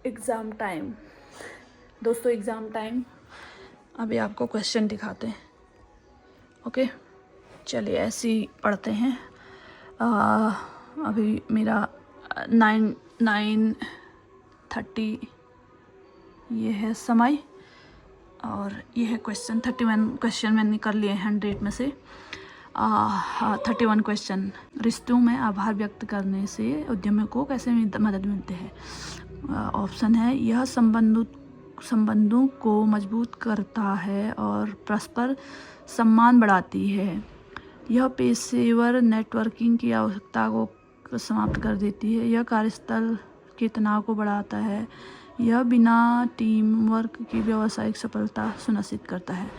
Exam time. दोस्तों exam time, अभी आपको क्वेश्चन दिखाते हैं। ओके, चलिए ऐसे ही पढ़ते हैं। अभी मेरा 9:30 ये है समय, और ये है क्वेश्चन। 31 क्वेश्चन मैंने कर लिए 100 में से। 31 क्वेश्चन। रिश्तों में आभार व्यक्त करने से उद्यमियों को कैसे मदद मिलती है? ऑप्शन है, यह संबंधों को मजबूत करता है और परस्पर सम्मान बढ़ाती है। यह पेशेवर नेटवर्किंग की आवश्यकता को समाप्त कर देती है। यह कार्यस्थल के तनाव को बढ़ाता है। यह बिना टीम वर्क की व्यावसायिक सफलता सुनिश्चित करता है।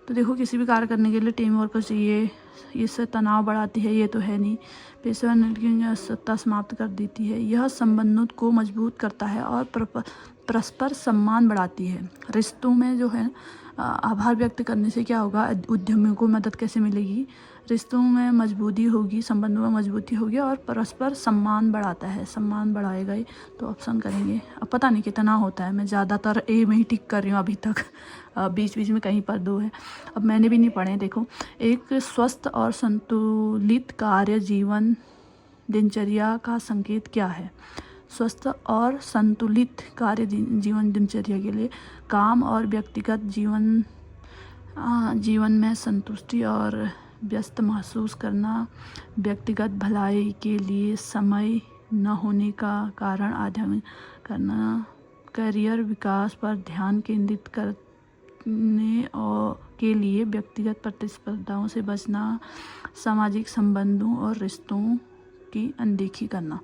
तो देखो, किसी भी कार्य करने के लिए टीम वर्क चाहिए। इससे तनाव बढ़ाती है, ये तो है नहीं। पेशेवर नेटवर्किंग की आवश्यकता समाप्त कर देती है। यह संबंधों को मजबूत करता है और परस्पर सम्मान बढ़ाती है। रिश्तों में जो है आभार व्यक्त करने से क्या होगा? उद्यमियों को मदद कैसे मिलेगी? रिश्तों में मजबूती होगी, संबंधों में मजबूती होगी और परस्पर सम्मान बढ़ाता है। सम्मान बढ़ाएगा ही, तो ऑप्शन करेंगे। अब पता नहीं कितना होता है, मैं ज़्यादातर ए में ही टिक कर रही हूँ अभी तक। बीच बीच में कहीं पर 2 है। अब मैंने भी नहीं पढ़े। देखो, एक स्वस्थ और संतुलित कार्य जीवन दिनचर्या का संकेत क्या है? स्वस्थ और संतुलित कार्य जीवन दिनचर्या के लिए काम और व्यक्तिगत जीवन में संतुष्टि और व्यस्त महसूस करना, व्यक्तिगत भलाई के लिए समय न होने का कारण अध्ययन करना, करियर विकास पर ध्यान केंद्रित करने और के लिए व्यक्तिगत प्रतिस्पर्धाओं से बचना, सामाजिक संबंधों और रिश्तों की अनदेखी करना।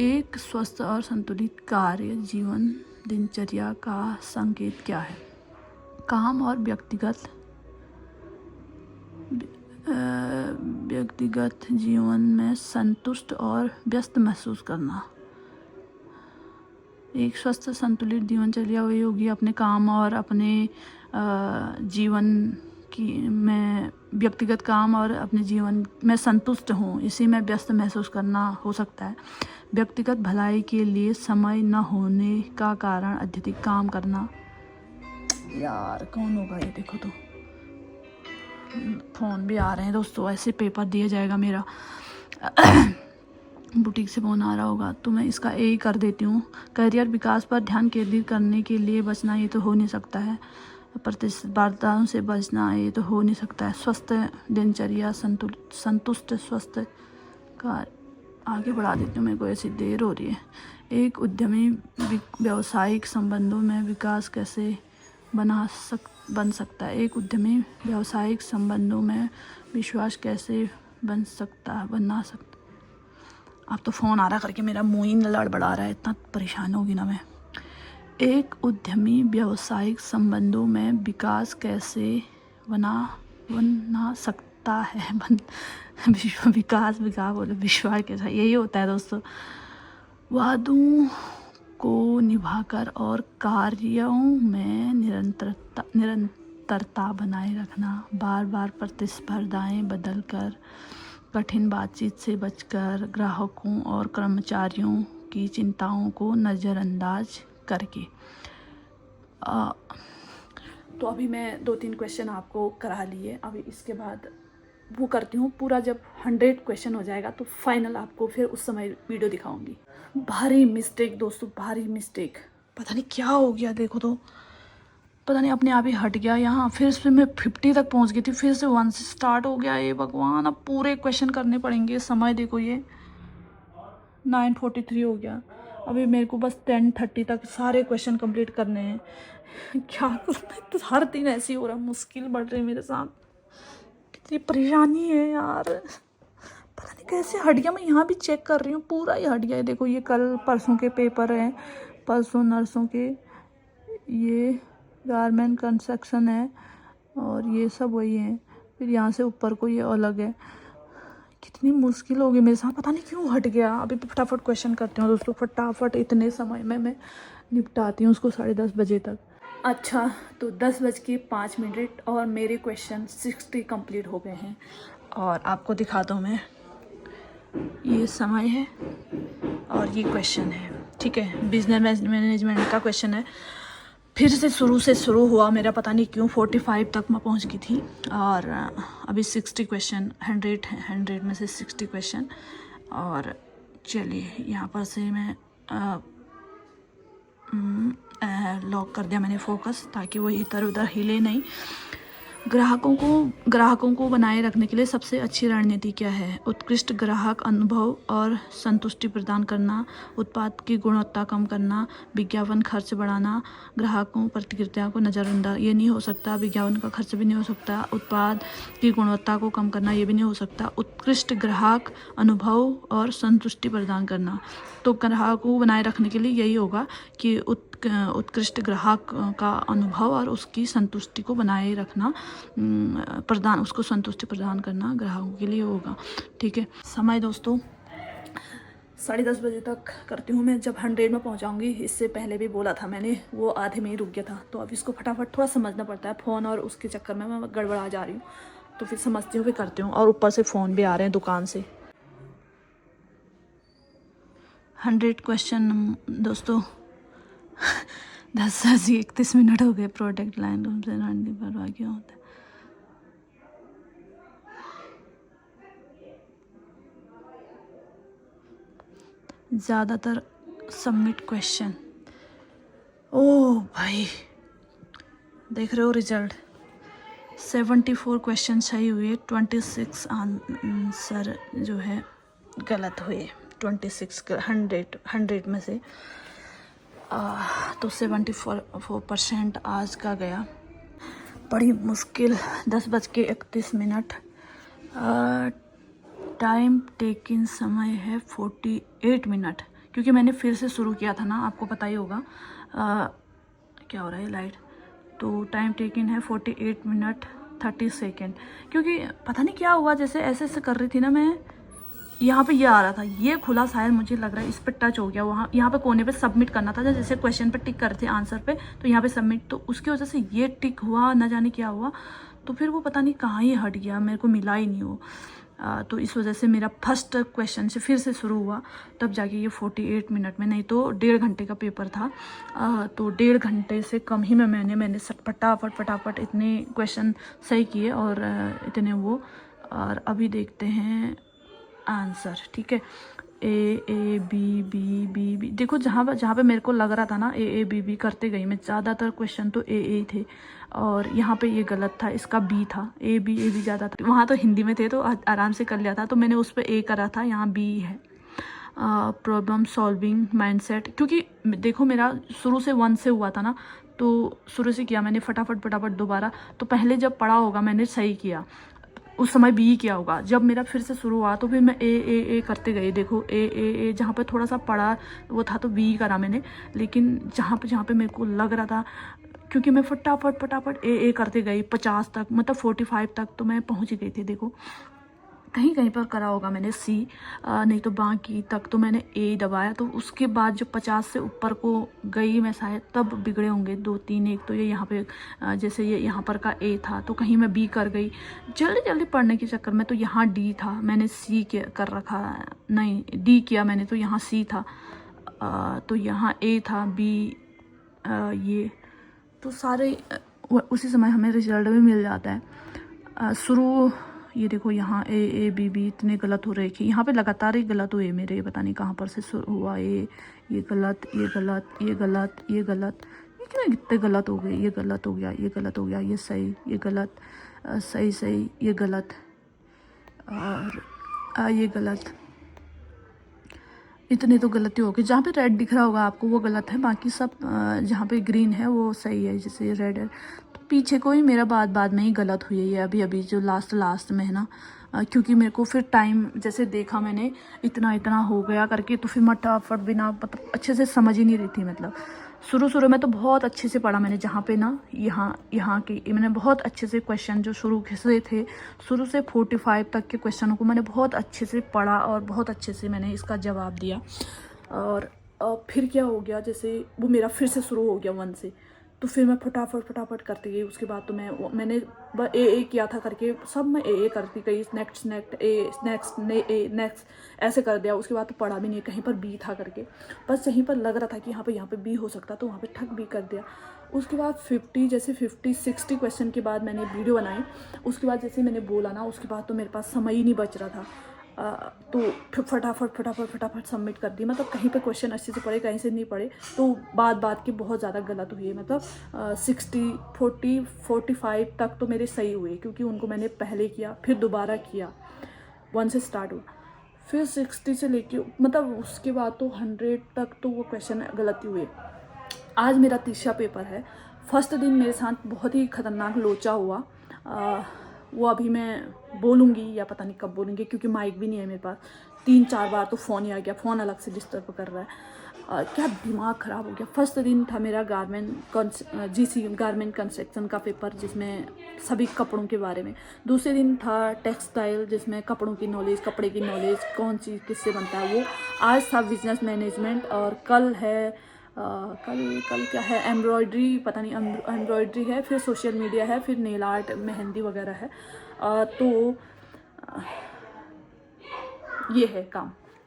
एक स्वस्थ और संतुलित कार्य जीवन दिनचर्या का संकेत क्या है? काम और व्यक्तिगत जीवन में संतुष्ट और व्यस्त महसूस करना। एक स्वस्थ संतुलित जीवनचर्या वही होगी, अपने काम और अपने जीवन की में व्यक्तिगत काम और अपने जीवन में संतुष्ट हूँ, इसी में व्यस्त महसूस करना हो सकता है। व्यक्तिगत भलाई के लिए समय न होने का कारण अत्यधिक काम करना। यार कौन होगा ये? देखो तो फ़ोन भी आ रहे हैं दोस्तों, ऐसे पेपर दिया जाएगा मेरा। बुटीक से फ़ोन आ रहा होगा, तो मैं इसका ए कर देती हूँ। करियर विकास पर ध्यान केंद्रित करने के लिए बचना, ये तो हो नहीं सकता है। प्रतिस्पर्धाओं से बचना, ये तो हो नहीं सकता है। स्वस्थ दिनचर्या, संतुष्ट स्वस्थ का आगे बढ़ा देती हूँ, मेरे को ऐसी देर हो रही है। एक उद्यमी व्यावसायिक संबंधों में विकास कैसे बन सकता है? एक उद्यमी व्यावसायिक संबंधों में विश्वास कैसे बना सकता? अब तो फ़ोन आ रहा करके मेरा मुँह ही लड़बड़ा रहा है, इतना परेशान होगी ना मैं। एक उद्यमी व्यावसायिक संबंधों में विकास कैसे बना सकता है? विकास बोले, विश्वास कैसा, यही होता है दोस्तों। वादों को निभाकर और कार्यों में निरंतरता बनाए रखना, बार बार प्रतिस्पर्धाएं बदलकर, कठिन बातचीत से बचकर, ग्राहकों और कर्मचारियों की चिंताओं को नज़रअंदाज करके। तो अभी मैं 2-3 क्वेश्चन आपको करा लिए। अभी इसके बाद वो करती हूँ पूरा, जब 100 क्वेश्चन हो जाएगा तो फाइनल आपको फिर उस समय वीडियो दिखाऊंगी। भारी मिस्टेक दोस्तों, भारी मिस्टेक, पता नहीं क्या हो गया। देखो तो पता नहीं अपने आप ही हट गया यहाँ। फिर से मैं 50 तक पहुँच गई थी, फिर से 1 से स्टार्ट हो गया। ये भगवान, अब पूरे क्वेश्चन करने पड़ेंगे। समय देखो, ये 9:43 हो गया। अभी मेरे को बस 10:30 तक सारे क्वेश्चन कंप्लीट करने हैं। क्या तो हर दिन ऐसे ही हो रहा, मुश्किल बढ़ रही है मेरे साथ, कितनी परेशानी है यार। पता नहीं कैसे हट गया। मैं यहाँ भी चेक कर रही हूँ, पूरा ही हट गया है। देखो, ये कल परसों के पेपर हैं, परसों नर्सों के, ये गारमेंट कंस्ट्रक्शन है, और ये सब वही है। फिर यहाँ से ऊपर को ये अलग है। कितनी मुश्किल हो गई मेरे साथ, पता नहीं क्यों हट गया। अभी फटाफट क्वेश्चन करती हूँ दोस्तों, फटाफट इतने समय में मैं निपटाती हूँ उसको 10:30 बजे तक। अच्छा, तो 10:05 और मेरे क्वेश्चन 60 कंप्लीट हो गए हैं। और आपको दिखाता हूँ मैं ये समय है और ये क्वेश्चन है, ठीक है। बिजनेस मैनेजमेंट का क्वेश्चन है। फिर से शुरू हुआ मेरा, पता नहीं क्यों 45 तक मैं पहुंच गई थी और अभी 60 क्वेश्चन, 100 में से 60 क्वेश्चन। और चलिए यहाँ पर से मैं लॉक कर दिया मैंने फोकस, ताकि वो इधर उधर हिले नहीं। ग्राहकों को बनाए रखने के लिए सबसे अच्छी रणनीति क्या है? उत्कृष्ट ग्राहक अनुभव और संतुष्टि प्रदान करना, उत्पाद की गुणवत्ता कम करना, विज्ञापन खर्च बढ़ाना, ग्राहकों प्रतिक्रिया को नज़रअंदाज, ये नहीं हो सकता। विज्ञापन का खर्च भी नहीं हो सकता। उत्पाद की गुणवत्ता को कम करना, ये भी नहीं हो सकता। उत्कृष्ट ग्राहक अनुभव और संतुष्टि प्रदान करना, तो ग्राहकों को बनाए रखने के लिए यही होगा कि उत्कृष्ट ग्राहक का अनुभव और उसकी संतुष्टि को बनाए रखना, उसको संतुष्टि प्रदान करना ग्राहकों के लिए होगा, ठीक है। समय दोस्तों 10:30 बजे तक करती हूँ मैं, जब 100 में पहुँचाऊँगी। इससे पहले भी बोला था मैंने, वो आधे में ही रुक गया था। तो अब इसको फटाफट थोड़ा समझना पड़ता है, फ़ोन और उसके चक्कर में मैं गड़बड़ा जा रही हूँ, तो फिर समझती हूँ, फिर करती हूँ। और ऊपर से फ़ोन भी आ रहे हैं दुकान से। 100 क्वेश्चन दोस्तों 10:31 हो गए। प्रोडक्ट लाइन रूम से रंडी पर क्या होता है? ज़्यादातर सबमिट क्वेश्चन। ओह भाई, देख रहे हो रिजल्ट? 74 क्वेश्चन सही हुए, 26 आंसर जो है गलत हुए। 26 100 में से तो 74% आज का गया। बड़ी मुश्किल। 10:31। टाइम टेकिंग समय है 48 मिनट, क्योंकि मैंने फिर से शुरू किया था ना, आपको पता ही होगा। क्या हो रहा है लाइट? तो टाइम टेकिंग है 48 मिनट 30 सेकेंड, क्योंकि पता नहीं क्या हुआ, जैसे ऐसे कर रही थी ना मैं, यहाँ पे ये आ रहा था, ये खुला शायद, मुझे लग रहा है इस पर टच हो गया। वहाँ यहाँ पे कोने पे सबमिट करना था, जैसे क्वेश्चन पे टिक करते आंसर पे, तो यहाँ पे सबमिट, तो उसकी वजह से ये टिक हुआ, ना जाने क्या हुआ। तो फिर वो पता नहीं कहाँ ही हट गया, मेरे को मिला ही नहीं वो। तो इस वजह से मेरा फर्स्ट क्वेश्चन से फिर से शुरू हुआ, तब जाके ये 48 मिनट में, नहीं तो 1.5 घंटे का पेपर था। तो 1.5 घंटे से कम ही में मैंने फटाफट इतने क्वेश्चन सही किए और इतने वो। और अभी देखते हैं आंसर, ठीक है। ए बी बी, देखो जहाँ पे मेरे को लग रहा था ना ए बी करते गई मैं, ज़्यादातर क्वेश्चन तो ए थे, और यहाँ पे ये गलत था, इसका बी था। ए बी ज़्यादा था, वहाँ तो हिंदी में थे तो आराम से कर लिया था, तो मैंने उस पर ए करा था, यहाँ बी है। प्रॉब्लम सॉल्विंग माइंडसेट, क्योंकि देखो मेरा शुरू से 1 से हुआ था ना, तो शुरू से किया मैंने फटाफट दोबारा। तो पहले जब पढ़ा होगा मैंने सही किया, उस समय बी किया होगा। जब मेरा फिर से शुरू हुआ तो फिर मैं ए करते गई। देखो ए जहाँ पे थोड़ा सा पढ़ा वो था तो बी करा मैंने, लेकिन जहाँ पे मेरे को लग रहा था, क्योंकि मैं फटाफट ए करते गई 50 तक, मतलब 45 तक तो मैं पहुँच गई थी। देखो कहीं पर करा होगा मैंने सी, नहीं तो बाकी तक तो मैंने ए दबाया। तो उसके बाद जो 50 से ऊपर को गई मैं, शायद तब बिगड़े होंगे 2-3। एक तो ये यहाँ पे जैसे ये यहाँ पर का ए था, तो कहीं मैं बी कर गई जल्दी पढ़ने के चक्कर में, तो यहाँ डी था, मैंने सी कर रखा, नहीं डी किया मैंने, तो यहाँ सी था, तो यहाँ ए था, बी ये, तो सारे उसी समय हमें रिजल्ट भी मिल जाता है। शुरू ये देखो यहाँ ए बी इतने गलत हो रहे थे, यहाँ पे लगातार ही गलत हुए मेरे, पता नहीं कहाँ पर से हुआ। ये गलत, ये कितने गलत हो गए। ये गलत हो गया, ये सही, ये गलत, सही, ये गलत, और ये गलत। इतने तो गलती हो गई। जहाँ पे रेड दिख रहा होगा आपको वो गलत है, बाकी सब जहाँ पे ग्रीन है वो सही है। जैसे रेड है तो पीछे को ही मेरा बाद में ही गलत हुई है, अभी जो लास्ट में है ना, क्योंकि मेरे को फिर टाइम जैसे देखा मैंने इतना हो गया करके, तो फिर फटाफट बिना मतलब अच्छे से समझ ही नहीं रही थी। मतलब शुरू में तो बहुत अच्छे से पढ़ा मैंने, जहाँ पे ना यहाँ की मैंने बहुत अच्छे से क्वेश्चन जो शुरू से थे, शुरू से 45 तक के क्वेश्चनों को मैंने बहुत अच्छे से पढ़ा और बहुत अच्छे से मैंने इसका जवाब दिया। और फिर क्या हो गया, जैसे वो मेरा फिर से शुरू हो गया 1 से, तो फिर मैं फटाफट करती गई। उसके बाद तो मैंने ए किया था करके, सब मैं ए करती गई, नेक्स्ट ऐसे कर दिया। उसके बाद तो पढ़ा भी नहीं, कहीं पर बी था करके, बस यहीं पर लग रहा था कि यहाँ पे बी हो सकता, तो वहाँ पे ठक बी कर दिया। उसके बाद 50-60 क्वेश्चन के बाद मैंने वीडियो बनाई। उसके बाद जैसे मैंने बोला ना, उसके बाद तो मेरे पास समय ही नहीं बच रहा था। तो फिर फटाफट सबमिट कर दी। मतलब कहीं पे क्वेश्चन अच्छे से पढ़े, कहीं से नहीं पढ़े, तो बात की बहुत ज़्यादा गलत हुई है। मतलब 45 तक तो मेरे सही हुए, क्योंकि उनको मैंने पहले किया, फिर दोबारा किया, 1 से स्टार्ट हुआ, फिर 60 से लेके मतलब उसके बाद तो 100 तक तो वो क्वेश्चन गलत ही हुए। आज मेरा तीसरा पेपर है। फर्स्ट दिन मेरे साथ बहुत ही ख़तरनाक लोचा हुआ। वो अभी मैं बोलूँगी या पता नहीं कब बोलूँगी, क्योंकि माइक भी नहीं है मेरे पास। 3-4 बार तो फ़ोन ही आ गया, फ़ोन अलग से डिस्टर्ब कर रहा है। क्या दिमाग ख़राब हो गया। फर्स्ट दिन था मेरा गारमेंट कंस्ट्रक्शन का पेपर, जिसमें सभी कपड़ों के बारे में। दूसरे दिन था टेक्सटाइल, जिसमें कपड़ों की नॉलेज, कपड़े की नॉलेज, कौन चीज़ किससे बनता है वो। आज था बिजनेस मैनेजमेंट, और कल है कल क्या है, एम्ब्रॉयडरी, पता नहीं एम्ब्रॉयडरी है, फिर सोशल मीडिया है, फिर नेल आर्ट, मेहंदी वगैरह है। तो ये है काम।